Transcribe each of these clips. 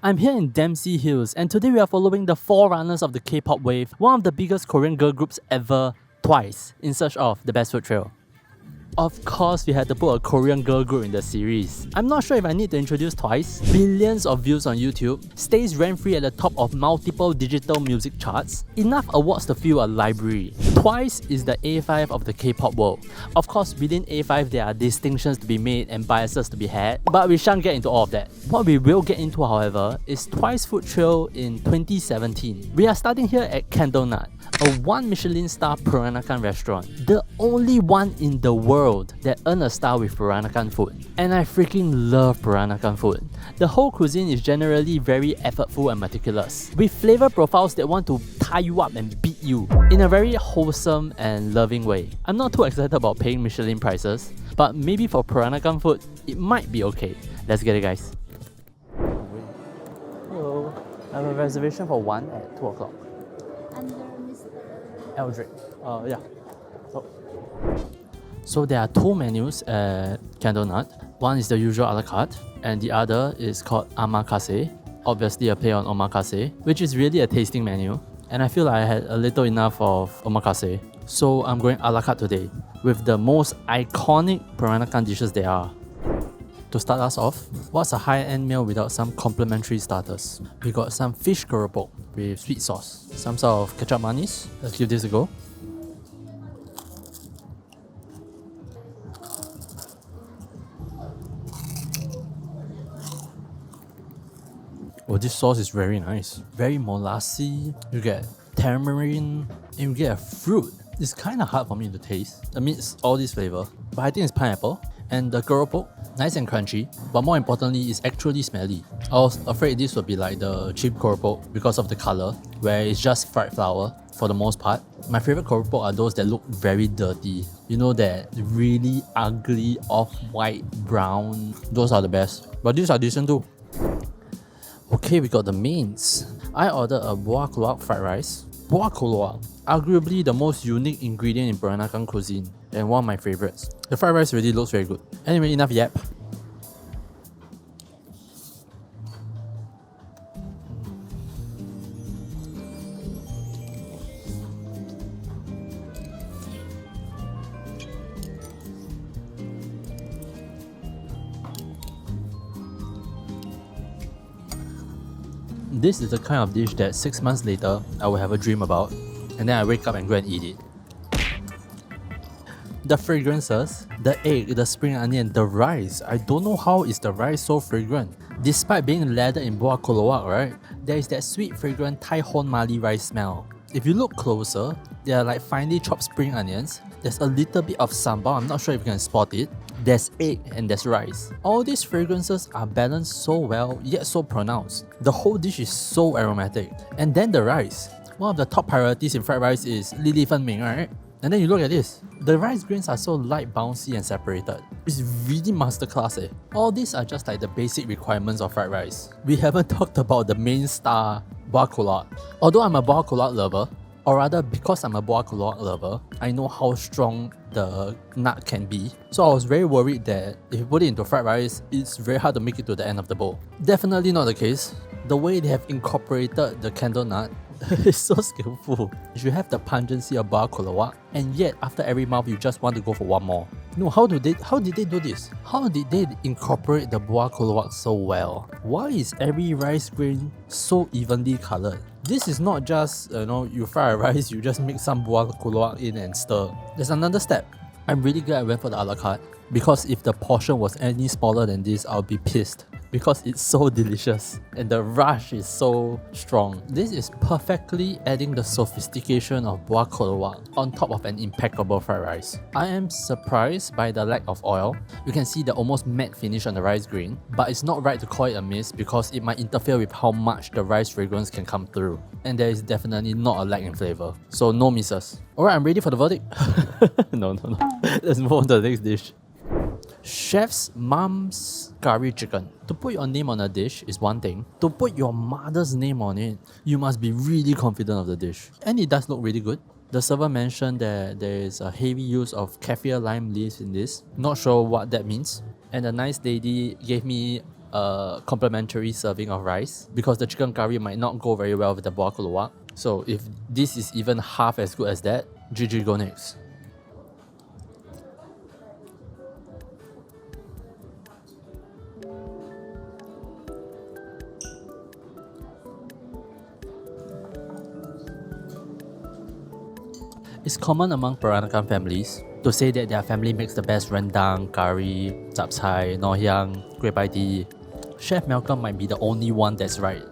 I'm here in Dempsey Hills, and today we are following the forerunners of the K-pop wave, one of the biggest Korean girl groups ever, Twice, in search of the best food trail. Of course, we had to put a Korean girl group in the series. I'm not sure if I need to introduce Twice. Billions of views on YouTube, stays rent-free at the top of multiple digital music charts, enough awards to fill a library. Twice is the A5 of the K-pop world. Of course, within A5 there are distinctions to be made and biases to be had, but we shan't get into all of that. What we will get into, however, is Twice food trail in 2017. We are starting here at Candlenut, a 1 Michelin-starred Peranakan restaurant, the only one in the world that earned a star with Peranakan food. And I freaking love Peranakan food. The whole cuisine is generally very effortful and meticulous, with flavor profiles that want to tie you up and beat you in a very wholesome and loving way. I'm not too excited about paying Michelin prices, but maybe for Peranakan food, it might be okay. Let's get it, guys. Hello, I have a reservation for 1 at 2 o'clock. Under Mr. Eldrick. Yeah. So there are 2 menus at Candlenut. One is the usual a la carte, and the other is called omakase. Obviously a play on omakase, which is really a tasting menu. And I feel like I had a little enough of omakase. So I'm going a la carte today, with the most iconic Peranakan dishes there are. To start us off, what's a high-end meal without some complimentary starters? We got some fish keropok with sweet sauce, some sort of ketchup manis. Let's give this a go. Oh, this sauce is very nice. Very molassy. You get tamarind and you get a fruit. It's kind of hard for me to taste amidst all this flavor, but I think it's pineapple. And the keropok, nice and crunchy, but more importantly, it's actually smelly. I was afraid this would be like the cheap keropok because of the color, where it's just fried flour for the most part. My favorite keropok are those that look very dirty. You know, that really ugly off-white brown. Those are the best. But these are decent too. Okay, we got the mains. I ordered a Buah Keluak fried rice. Buah Keluak, arguably the most unique ingredient in Peranakan cuisine, and one of my favorites. The fried rice really looks very good. Anyway, enough yap. This is the kind of dish that 6 months later, I will have a dream about, and then I wake up and go and eat it. The fragrances, the egg, the spring onion, the rice. I don't know how is the rice so fragrant. Despite being lathered in Buah Keluak, right, there is that sweet fragrant Thai Hon Mali rice smell. If you look closer, there are like finely chopped spring onions. There's a little bit of sambal, I'm not sure if you can spot it. There's egg and there's rice. All these fragrances are balanced so well, yet so pronounced. The whole dish is so aromatic. And then the rice. One of the top priorities in fried rice is Li Li Fen Ming, right? And then you look at this. The rice grains are so light, bouncy and separated. It's really masterclass eh. All these are just like the basic requirements of fried rice. We haven't talked about the main star, Buah Keluak. Although I'm a Buah Keluak lover, or rather because I'm a Buah Keluak lover, I know how strong the nut can be. So I was very worried that if you put it into fried rice, it's very hard to make it to the end of the bowl. Definitely not the case. The way they have incorporated the Candlenut is so skillful. You have the pungency of Buah Keluak, and yet after every mouth you just want to go for one more. No, how did they do this? How did they incorporate the Buah Keluak so well? Why is every rice grain so evenly colored? This is not just, you fry a rice, you just mix some Buah Keluak in and stir. There's another step. I'm really glad I went for the a la carte, because if the portion was any smaller than this, I'll be pissed. Because it's so delicious and the rush is so strong. This is perfectly adding the sophistication of Buah Keluak on top of an impeccable fried rice. I am surprised by the lack of oil. You can see the almost matte finish on the rice grain, but it's not right to call it a miss because it might interfere with how much the rice fragrance can come through. And there is definitely not a lack in flavor. So no misses. Alright, I'm ready for the verdict. No. Let's move on to the next dish. Chef's mom's curry chicken. To put your name on a dish is one thing. To put your mother's name on it, you must be really confident of the dish. And it does look really good. The server mentioned that there is a heavy use of kaffir lime leaves in this. Not sure what that means. And the nice lady gave me a complimentary serving of rice because the chicken curry might not go very well with the Buah Keluak. So if this is even half as good as that, GG go next. It's common among Peranakan families to say that their family makes the best rendang, curry, Satay, ngoh hiang, kueh pai tee. Chef Malcolm might be the only one that's right.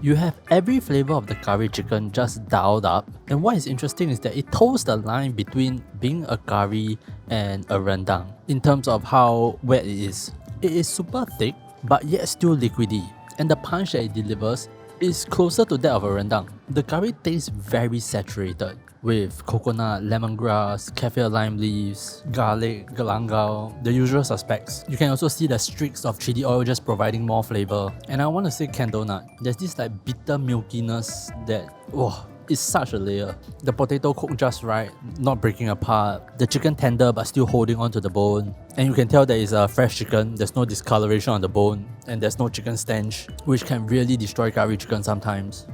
You have every flavor of the curry chicken just dialed up, and what is interesting is that it toes the line between being a curry and a rendang in terms of how wet it is. It is super thick, but yet still liquidy, and the punch that it delivers is closer to that of a rendang. The curry tastes very saturated with coconut, lemongrass, kaffir lime leaves, garlic, galangao, the usual suspects. You can also see the streaks of chili oil just providing more flavor. And I want to say candlenut. There's this like bitter milkiness that, oh, it's such a layer. The potato cooked just right, not breaking apart. The chicken tender but still holding onto the bone. And you can tell that it's a fresh chicken. There's no discoloration on the bone. And there's no chicken stench, which can really destroy curry chicken sometimes.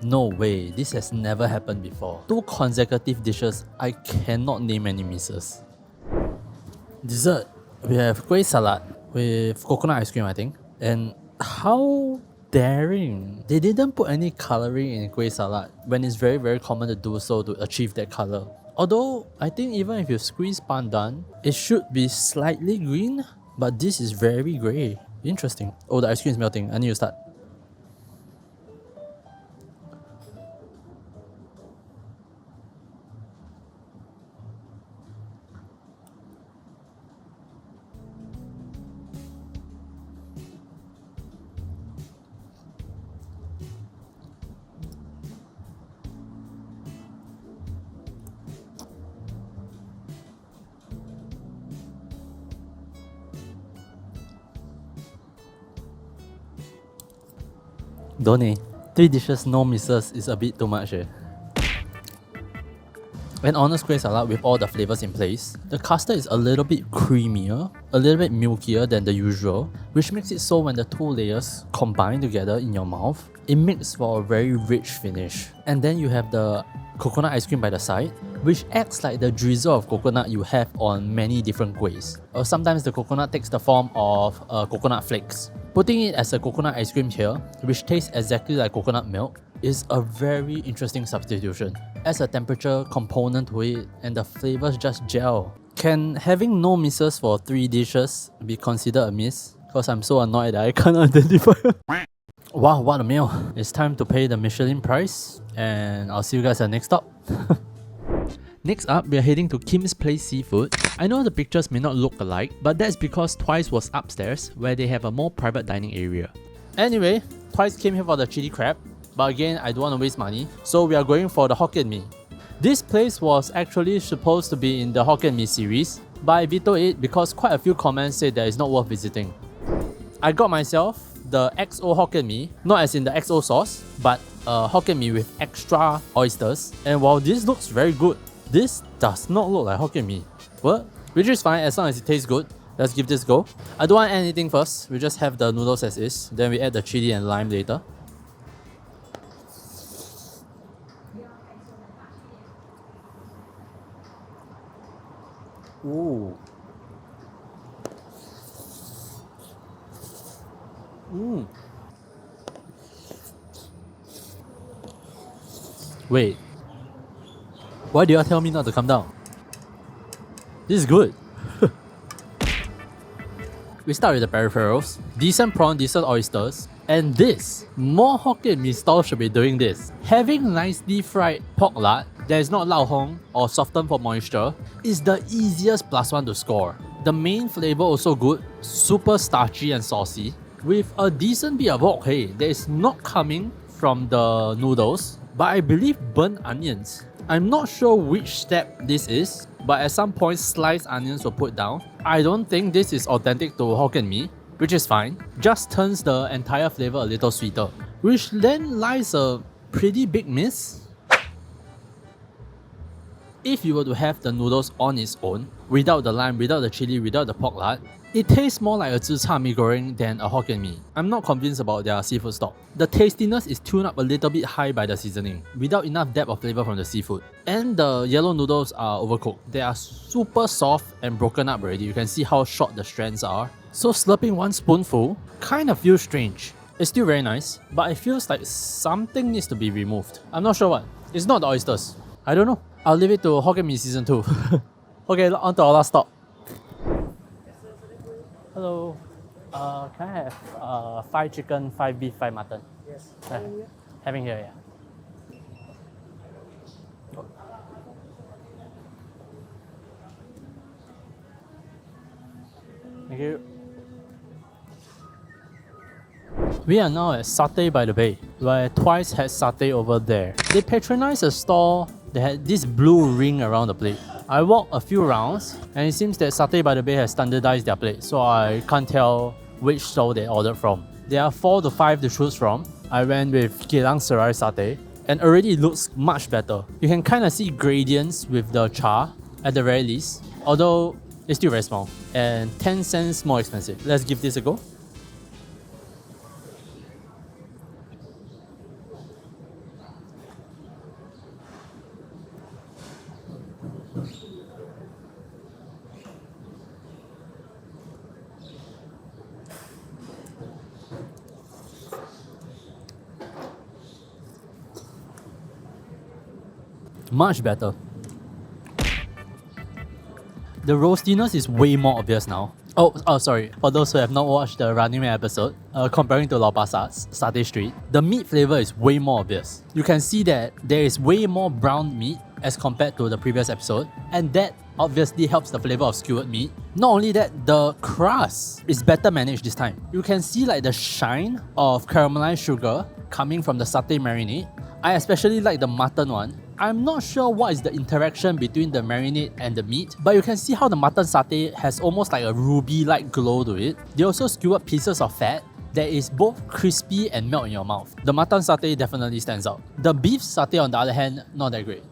No way, this has never happened before. 2 consecutive dishes, I cannot name any misses. Dessert, we have Kueh Salat with coconut ice cream, I think. And how daring. They didn't put any colouring in Kueh Salat when it's very very common to do so to achieve that colour. Although, I think even if you squeeze pandan, it should be slightly green, but this is very grey. Interesting. Oh, the ice cream is melting. I need to start. Don't eh? 3 dishes, no misses is a bit too much eh. An honest Kueh Salat with all the flavours in place, the custard is a little bit creamier, a little bit milkier than the usual, which makes it so when the 2 layers combine together in your mouth, it makes for a very rich finish. And then you have the coconut ice cream by the side, which acts like the drizzle of coconut you have on many different kuehs. Or sometimes the coconut takes the form of coconut flakes. Putting it as a coconut ice cream here, which tastes exactly like coconut milk, is a very interesting substitution. Adds a temperature component to it and the flavors just gel. Can having no misses for 3 dishes be considered a miss? Because I'm so annoyed that I can't identify. Wow, what a meal. It's time to pay the Michelin price and I'll see you guys at the next stop. Next up, we are heading to Kim's Place Seafood. I know the pictures may not look alike, but that's because Twice was upstairs where they have a more private dining area. Anyway, Twice came here for the chili crab, but again, I don't want to waste money, so we are going for the Hokkien Mee. This place was actually supposed to be in the Hokkien Mee series, but I vetoed it because quite a few comments said that it's not worth visiting. I got myself the XO Hokkien Mee, not as in the XO sauce, but Hokkien Mee with extra oysters. And while this looks very good, this does not look like Hokkien Mee. What? Which is fine as long as it tastes good. Let's give this a go. I don't want anything first. We just have the noodles as is. Then we add the chili and lime later. Ooh. Wait. Why do you tell me not to come down? This is good. We start with the peripherals. Decent prawn, decent oysters. And this. More Hokkien Mee stalls should be doing this. Having nicely fried pork lard that is not lao hong or softened for moisture is the easiest +1 to score. The main flavor also good, super starchy and saucy, with a decent bit of wok hei that is not coming from the noodles, but I believe burnt onions. I'm not sure which step this is, but at some point sliced onions were put down. I don't think this is authentic to Hokkien Mee, which is fine, just turns the entire flavor a little sweeter, which then lies a pretty big miss. If you were to have the noodles on its own, without the lime, without the chili, without the pork lard, It tastes more like a zi char mee goreng than a Hokkien Mee. I'm not convinced about their seafood stock. The tastiness is tuned up a little bit high by the seasoning, without enough depth of flavor from the seafood. And the yellow noodles are overcooked. They are super soft and broken up already. You can see how short the strands are. So slurping one spoonful kind of feels strange. It's still very nice, but it feels like something needs to be removed. I'm not sure what. It's not the oysters. I don't know. I'll leave it to Hokkien Mee season 2. Okay, on to our last stop. Hello. Can I have 5 chicken, 5 beef, 5 mutton? Yes. Having here, yeah. Thank you. We are now at Satay by the Bay, where I twice had satay over there. They patronized a store that had this blue ring around the plate. I walked a few rounds and it seems that Satay by the Bay has standardized their plate, so I can't tell which stall they ordered from. There are 4 to 5 to choose from. I went with Michelin-starred satay and already it looks much better. You can kind of see gradients with the char at the very least, although it's still very small and 10 cents more expensive. Let's give this a go. Much better. The roastiness is way more obvious now. Oh, sorry. For those who have not watched the Running Man episode, comparing to Lau Pa Sat's Satay Street, the meat flavor is way more obvious. You can see that there is way more brown meat as compared to the previous episode, and that obviously helps the flavor of skewered meat. Not only that, the crust is better managed this time. You can see like the shine of caramelized sugar coming from the satay marinade. I especially like the mutton one. I'm not sure what is the interaction between the marinade and the meat, but you can see how the mutton satay has almost like a ruby-like glow to it. They also skewered pieces of fat that is both crispy and melt in your mouth. The mutton satay definitely stands out. The beef satay on the other hand, not that great.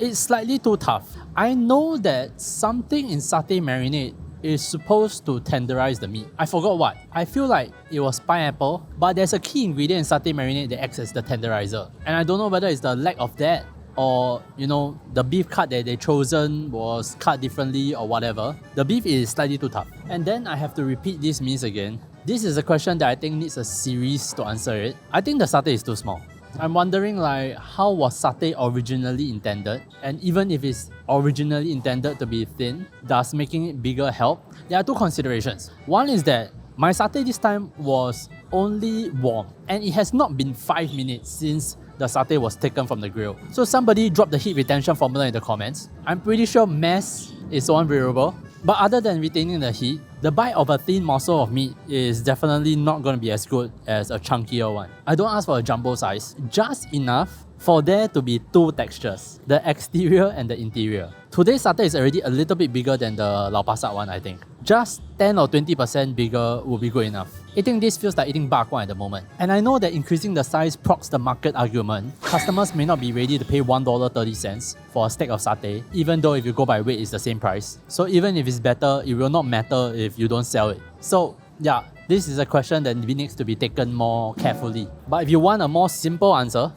It's slightly too tough. I know that something in satay marinade is supposed to tenderize the meat. I forgot what. I feel like it was pineapple, but there's a key ingredient in satay marinade that acts as the tenderizer. And I don't know whether it's the lack of that or, you know, the beef cut that they chosen was cut differently or whatever. The beef is slightly too tough. And then I have to repeat this means again. This is a question that I think needs a series to answer it. I think the satay is too small. I'm wondering like how was satay originally intended, and even if it's originally intended to be thin, does making it bigger help? There are 2 considerations. One is that my satay this time was only warm and it has not been 5 minutes since the satay was taken from the grill. So somebody dropped the heat retention formula in the comments. I'm pretty sure mass is one variable. But other than retaining the heat, the bite of a thin morsel of meat is definitely not going to be as good as a chunkier one. I don't ask for a jumbo size, just enough for there to be 2 textures, the exterior and the interior. Today's satay is already a little bit bigger than the Lau Pa Sat one, I think. Just 10 or 20% bigger would be good enough. Eating this feels like eating bak kwa at the moment. And I know that increasing the size procs the market argument. Customers may not be ready to pay $1.30 for a stack of satay, even though if you go by weight, it's the same price. So even if it's better, it will not matter if you don't sell it. So yeah, this is a question that needs to be taken more carefully. But if you want a more simple answer,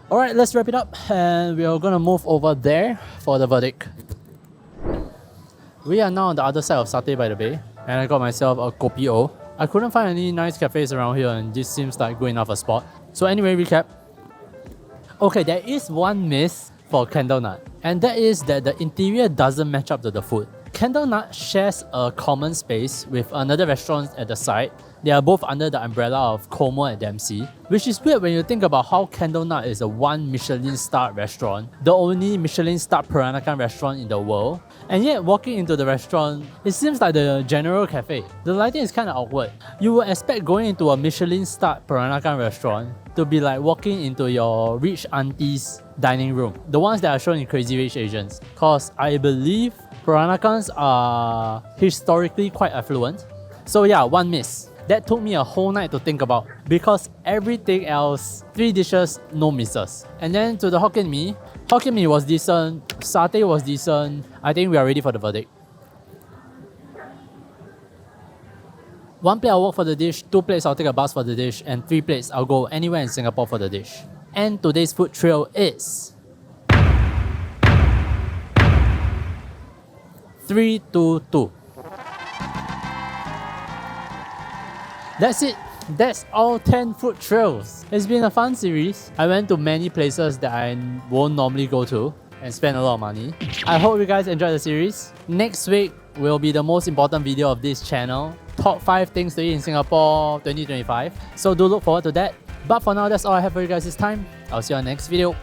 alright, let's wrap it up and we are gonna move over there for the verdict. We are now on the other side of Satay by the Bay and I got myself a kopi o. I couldn't find any nice cafes around here and this seems like good enough a spot. So anyway, recap. Okay, there is one miss for Candlenut, and that is that the interior doesn't match up to the food. Candlenut shares a common space with another restaurant at the side. They are both under the umbrella of Como and Dempsey, which is weird when you think about how Candlenut is a 1 Michelin-starred restaurant, the only Michelin-starred Peranakan restaurant in the world, and yet walking into the restaurant, it seems like the general cafe. The lighting is kind of awkward. You would expect going into a Michelin-starred Peranakan restaurant to be like walking into your rich auntie's dining room, the ones that are shown in Crazy Rich Asians, cause I believe Peranakans are historically quite affluent. So yeah, one miss. That took me a whole night to think about because everything else, 3 dishes, no misses. And then to the Hokkien Mee was decent. Satay was decent. I think we are ready for the verdict. 1 plate I'll work for the dish, 2 plates I'll take a bus for the dish, and 3 plates I'll go anywhere in Singapore for the dish. And today's food trail is 3, 2, 2. That's it. That's all 10 food trails. It's been a fun series. I went to many places that I won't normally go to and spend a lot of money. I hope you guys enjoyed the series. Next week will be the most important video of this channel. Top 5 things to eat in Singapore 2025. So do look forward to that. But for now, that's all I have for you guys this time. I'll see you on the next video.